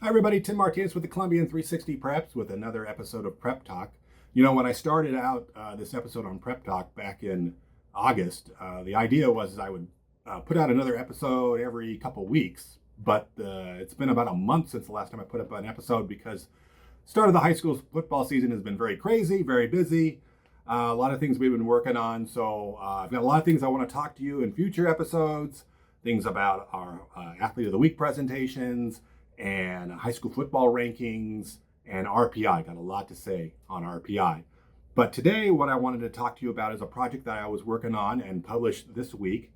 Hi everybody, Tim Martinez with the Columbian 360 Preps with another episode of Prep Talk. You know, when I started out this episode on Prep Talk back in August, the idea was I would put out another episode every couple weeks, but it's been about a month since the last time I put up an episode because the start of the high school football season has been very crazy, very busy. A lot of things we've been working on, so I've got a lot of things I want to talk to you in future episodes, things about our Athlete of the Week presentations, and high school football rankings, and RPI. Got a lot to say on RPI. But today, what I wanted to talk to you about is a project that I was working on and published this week,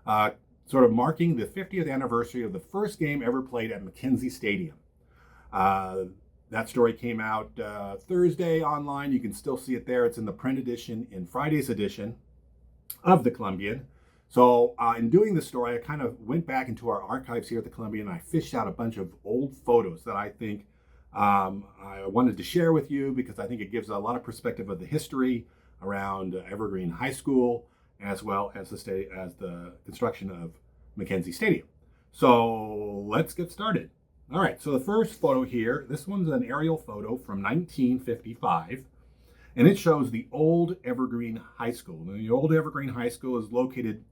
sort of marking the 50th anniversary of the first game ever played at McKenzie Stadium. That story came out Thursday online. You can still see it there. It's in the print edition in Friday's edition of the Columbian. So in doing this story, I kind of went back into our archives here at the Columbian and I fished out a bunch of old photos that I think I wanted to share with you because I think it gives a lot of perspective of the history around Evergreen High School as well as the construction of McKenzie Stadium. So let's get started. All right, so the first photo here, this one's an aerial photo from 1955. And it shows the old Evergreen High School. Now, the old Evergreen High School is located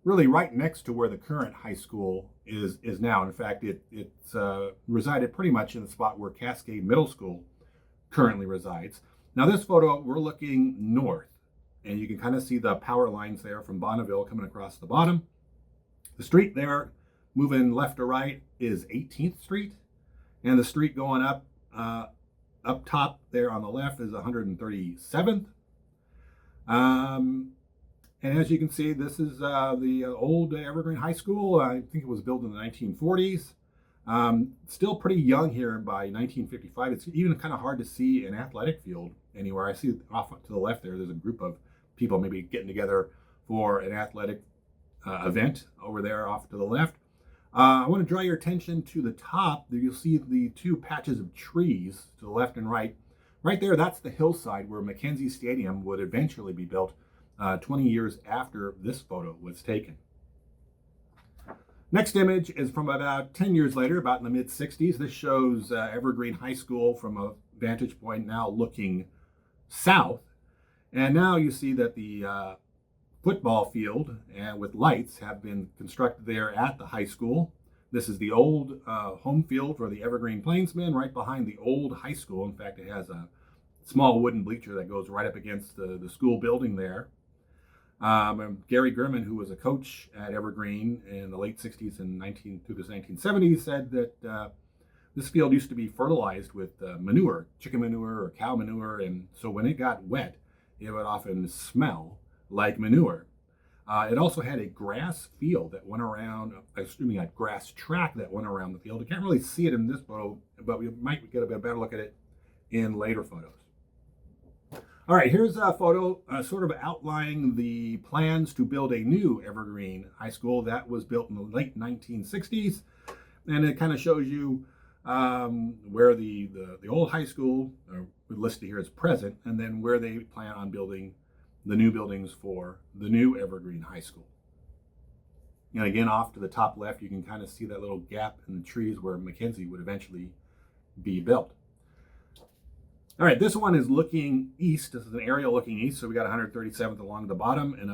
really right next to where the current high school is now. In fact, it's resided pretty much in the spot where Cascade Middle School currently resides. Now this photo, we're looking north, and you can kind of see the power lines there from Bonneville coming across the bottom. The street there, moving left to right, is 18th Street, and the street going up top there on the left is 137th. And as you can see, this is the old Evergreen High School. I think it was built in the 1940s. Still pretty young here by 1955. It's even kind of hard to see an athletic field anywhere. I see off to the left there's a group of people maybe getting together for an athletic event over there off to the left. I want to draw your attention to the top. You'll see the two patches of trees to the left and right. Right there, that's the hillside where McKenzie Stadium would eventually be built 20 years after this photo was taken. Next image is from about 10 years later, about in the mid-60s. This shows Evergreen High School from a vantage point now looking south. And now you see that the football field with lights have been constructed there at the high school. This is the old home field for the Evergreen Plainsmen, right behind the old high school. In fact, it has a small wooden bleacher that goes right up against the school building there. Gary Gurman, who was a coach at Evergreen in the late 60s and through the 1970s, said that this field used to be fertilized with manure, chicken manure or cow manure, and so when it got wet, it would often smell like manure. It also had a grass field that went around, a grass track that went around the field. You can't really see it in this photo, but we might get a better look at it in later photos. All right, here's a photo sort of outlining the plans to build a new Evergreen High School that was built in the late 1960s. And it kind of shows you where the old high school, listed here as present, and then where they plan on building the new buildings for the new Evergreen High School. And again, off to the top left, you can kind of see that little gap in the trees where McKenzie would eventually be built. All right, this one is looking east. This is an aerial looking east. So we got 137th along the bottom and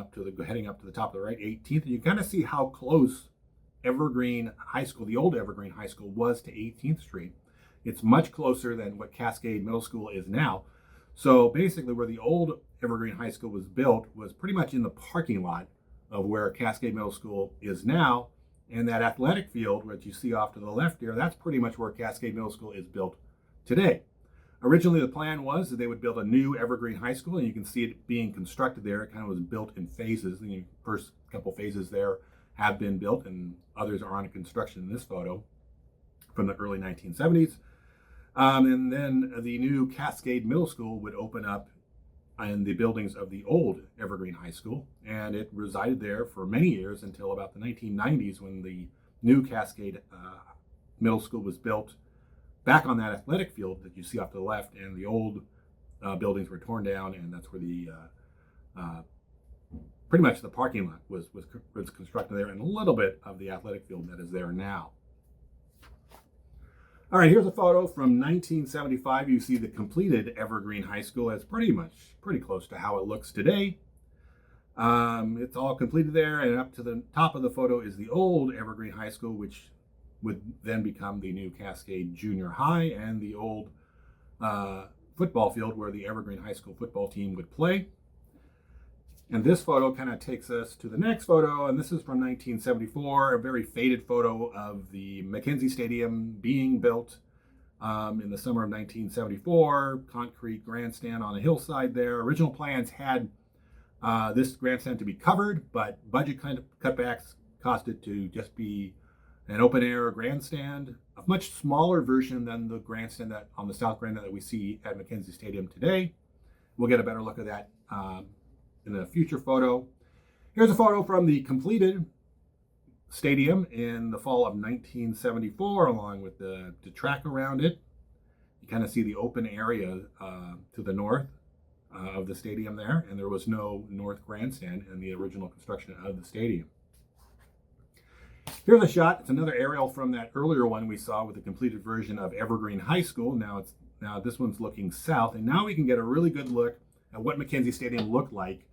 heading up to the top of the right, 18th. And you kind of see how close Evergreen High School, the old Evergreen High School, was to 18th Street. It's much closer than what Cascade Middle School is now. So basically where the old Evergreen High School was built was pretty much in the parking lot of where Cascade Middle School is now. And that athletic field, which you see off to the left here, that's pretty much where Cascade Middle School is built today. Originally, the plan was that they would build a new Evergreen High School, and you can see it being constructed there. It kind of was built in phases. The first couple phases there have been built, and others are under construction in this photo from the early 1970s. And then the new Cascade Middle School would open up in the buildings of the old Evergreen High School, and it resided there for many years until about the 1990s when the new Cascade Middle School was built back on that athletic field that you see off to the left, and the old buildings were torn down, and that's where the pretty much the parking lot was constructed there, and a little bit of the athletic field that is there now. All right, here's a photo from 1975. You see the completed Evergreen High School as pretty close to how it looks today. It's all completed there, and up to the top of the photo is the old Evergreen High School, which would then become the new Cascade Junior High, and the old football field where the Evergreen High School football team would play. And this photo kind of takes us to the next photo, and this is from 1974, a very faded photo of the McKenzie Stadium being built in the summer of 1974, concrete grandstand on a hillside there. Original plans had this grandstand to be covered, but budget kind of cutbacks caused it to just be an open air grandstand, a much smaller version than the grandstand that on the south grandstand that we see at McKenzie Stadium today. We'll get a better look at that in a future photo. Here's a photo from the completed stadium in the fall of 1974, along with the track around it. You kind of see the open area to the north of the stadium there, and there was no north grandstand in the original construction of the stadium. Here's a shot. It's another aerial from that earlier one we saw with the completed version of Evergreen High School. Now this one's looking south, and now we can get a really good look at what McKenzie Stadium looked like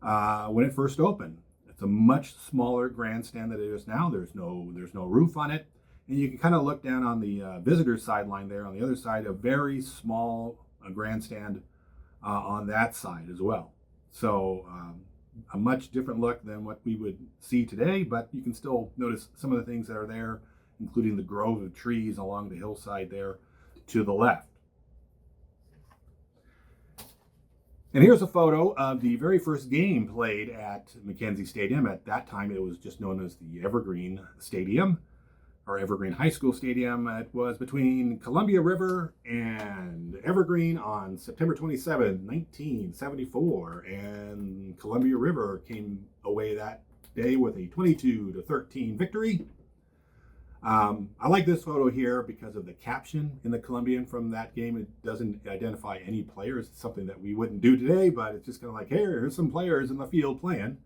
when it first opened. It's a much smaller grandstand than it is now. There's no roof on it, and you can kind of look down on the visitors sideline there on the other side, a very small grandstand on that side as well. So a much different look than what we would see today, but you can still notice some of the things that are there, including the grove of trees along the hillside there to the left. And here's a photo of the very first game played at McKenzie Stadium. At that time, it was just known as the Evergreen Stadium, or Evergreen High School Stadium. It was between Columbia River and Evergreen on September 27, 1974. And Columbia River came away that day with a 22-13 victory. I like this photo here because of the caption in the Columbian from that game. It doesn't identify any players. It's something that we wouldn't do today, but it's just kind of like, hey, here's some players in the field playing.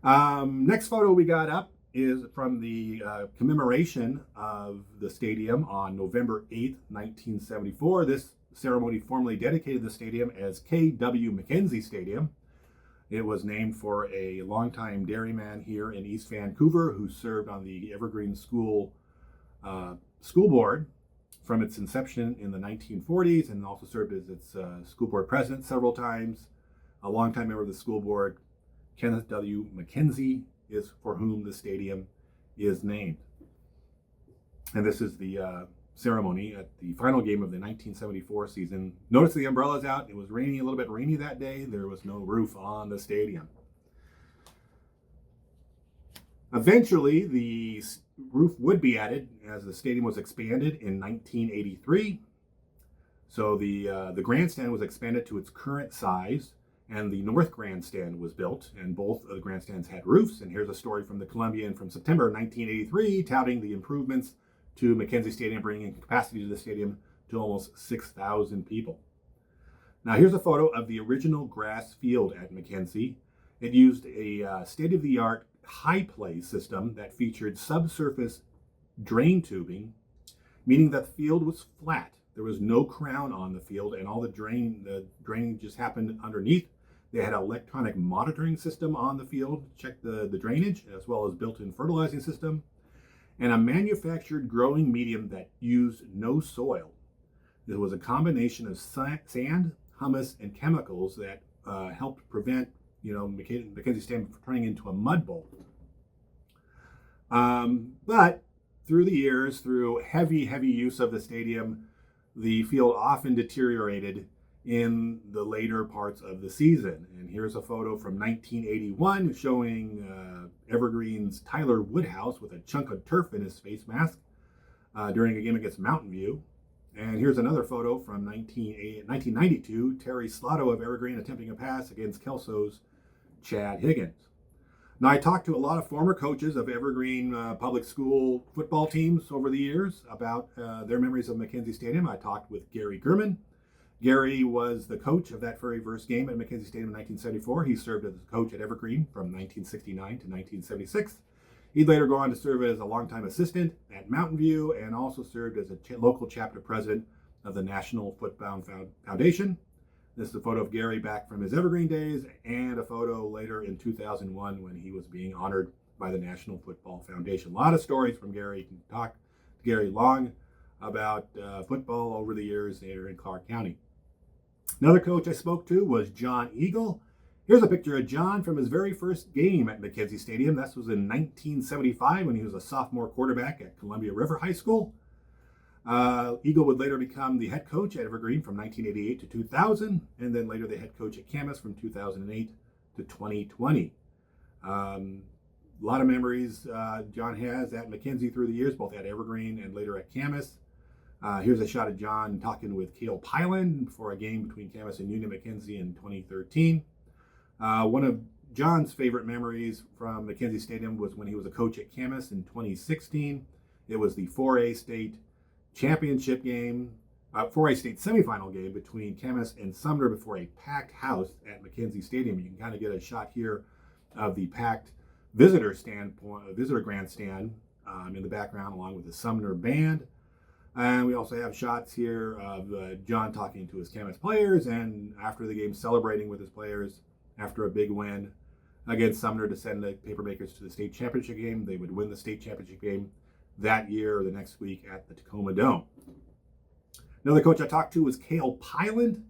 Next photo we got up is from the commemoration of the stadium on November 8th, 1974. This ceremony formally dedicated the stadium as K.W. McKenzie Stadium. It was named for a longtime dairyman here in East Vancouver who served on the Evergreen School board from its inception in the 1940s, and also served as its school board president several times. A longtime member of the school board, Kenneth W. McKenzie, is for whom the stadium is named. And this is the ceremony at the final game of the 1974 season. Notice the umbrellas out. It was raining, a little bit rainy that day. There was no roof on the stadium. Eventually, the roof would be added as the stadium was expanded in 1983. So the grandstand was expanded to its current size, and the North Grandstand was built, and both of the grandstands had roofs. And here's a story from the Columbian from September 1983, touting the improvements to McKenzie Stadium, bringing capacity to the stadium to almost 6,000 people. Now here's a photo of the original grass field at McKenzie. It used a state-of-the-art high play system that featured subsurface drain tubing, meaning that the field was flat. There was no crown on the field, and all the draining just happened underneath. They had an electronic monitoring system on the field to check the drainage, as well as built-in fertilizing system, and a manufactured growing medium that used no soil. It was a combination of sand, humus, and chemicals that helped prevent, McKenzie Stadium from turning into a mud bowl. But through the years, through heavy use of the stadium, the field often deteriorated in the later parts of the season. And here's a photo from 1981 showing Evergreen's Tyler Woodhouse with a chunk of turf in his face mask during a game against Mountain View. And here's another photo from 1992, Terry Slotto of Evergreen attempting a pass against Kelso's Chad Higgins. Now, I talked to a lot of former coaches of Evergreen public school football teams over the years about their memories of McKenzie Stadium. I talked with Gary Gurman. Gary was the coach of that very first game at McKenzie Stadium in 1974. He served as a coach at Evergreen from 1969 to 1976. He'd later go on to serve as a longtime assistant at Mountain View and also served as a local chapter president of the National Football Foundation. This is a photo of Gary back from his Evergreen days and a photo later in 2001 when he was being honored by the National Football Foundation. A lot of stories from Gary. You can talk to Gary long about football over the years there in Clark County. Another coach I spoke to was John Eagle. Here's a picture of John from his very first game at McKenzie Stadium. This was in 1975 when he was a sophomore quarterback at Columbia River High School. Eagle would later become the head coach at Evergreen from 1988 to 2000, and then later the head coach at Camas from 2008 to 2020. A lot of memories John has at McKenzie through the years, both at Evergreen and later at Camas. Here's a shot of John talking with Cale Pyland for a game between Camas and Union McKenzie in 2013. One of John's favorite memories from McKenzie Stadium was when he was a coach at Camas in 2016. It was the 4A state championship game, 4A state semifinal game between Camas and Sumner before a packed house at McKenzie Stadium. You can kind of get a shot here of the packed visitor grandstand in the background along with the Sumner band. And we also have shots here of John talking to his Camas players and after the game celebrating with his players after a big win against Sumner to send the Papermakers to the state championship game. They would win the state championship game that year or the next week at the Tacoma Dome. Another coach I talked to was Cale Pyland.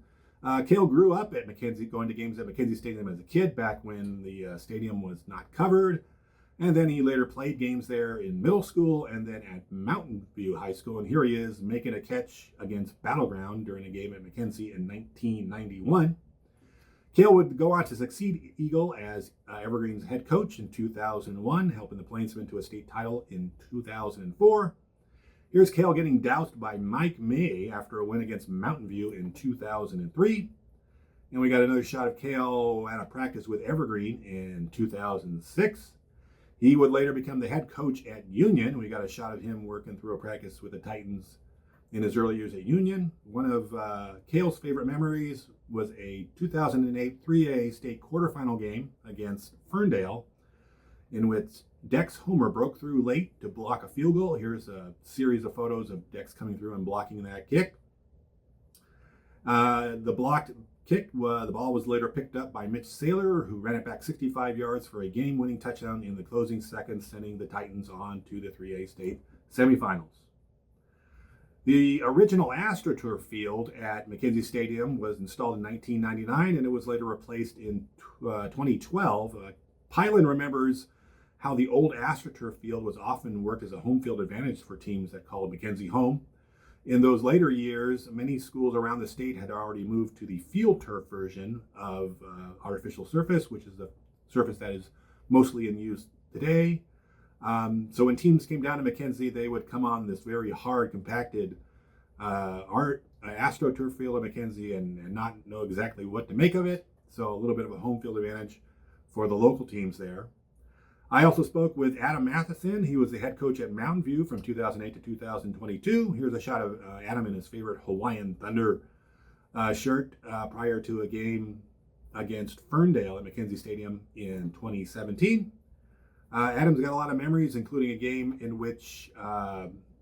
Cale grew up at McKenzie, going to games at McKenzie Stadium as a kid back when the stadium was not covered. And then he later played games there in middle school and then at Mountain View High School. And here he is making a catch against Battleground during a game at McKenzie in 1991. Cale would go on to succeed Eagle as Evergreen's head coach in 2001, helping the Plainsmen to a state title in 2004. Here's Cale getting doused by Mike May after a win against Mountain View in 2003. And we got another shot of Cale at a practice with Evergreen in 2006. He would later become the head coach at Union. We got a shot of him working through a practice with the Titans in his early years at Union. One of Cale's favorite memories was a 2008 3A state quarterfinal game against Ferndale in which Dex Homer broke through late to block a field goal. Here's a series of photos of Dex coming through and blocking that kick. The blocked kick, the ball was later picked up by Mitch Saylor, who ran it back 65 yards for a game-winning touchdown in the closing seconds, sending the Titans on to the 3A state semifinals. The original AstroTurf field at McKenzie Stadium was installed in 1999, and it was later replaced in 2012. Pyland remembers how the old AstroTurf field was often worked as a home field advantage for teams that called McKenzie home. In those later years, many schools around the state had already moved to the field turf version of artificial surface, which is the surface that is mostly in use today. So when teams came down to McKenzie, they would come on this very hard, compacted AstroTurf field at McKenzie and not know exactly what to make of it. So a little bit of a home field advantage for the local teams there. I also spoke with Adam Matheson. He was the head coach at Mountain View from 2008 to 2022. Here's a shot of Adam in his favorite Hawaiian Thunder shirt prior to a game against Ferndale at McKenzie Stadium in 2017. Adam's got a lot of memories, including a game in which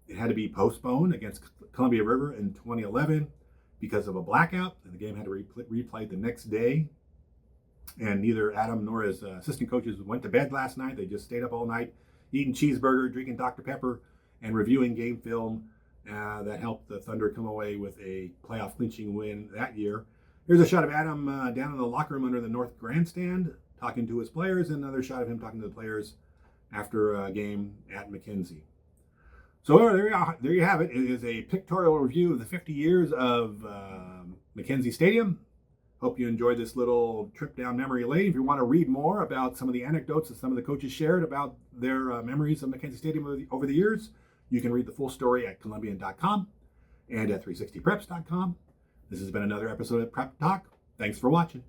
it had to be postponed against Columbia River in 2011 because of a blackout, and the game had to replay the next day. And neither Adam nor his assistant coaches went to bed last night. They just stayed up all night, eating cheeseburger, drinking Dr. Pepper, and reviewing game film that helped the Thunder come away with a playoff clinching win that year. Here's a shot of Adam down in the locker room under the North Grandstand, talking to his players, and another shot of him talking to the players after a game at McKenzie. So there you have it. It is a pictorial review of the 50 years of McKenzie Stadium. Hope you enjoyed this little trip down memory lane. If you want to read more about some of the anecdotes that some of the coaches shared about their memories of McKenzie Stadium over the years, you can read the full story at Columbian.com and at 360preps.com. This has been another episode of Prep Talk. Thanks for watching.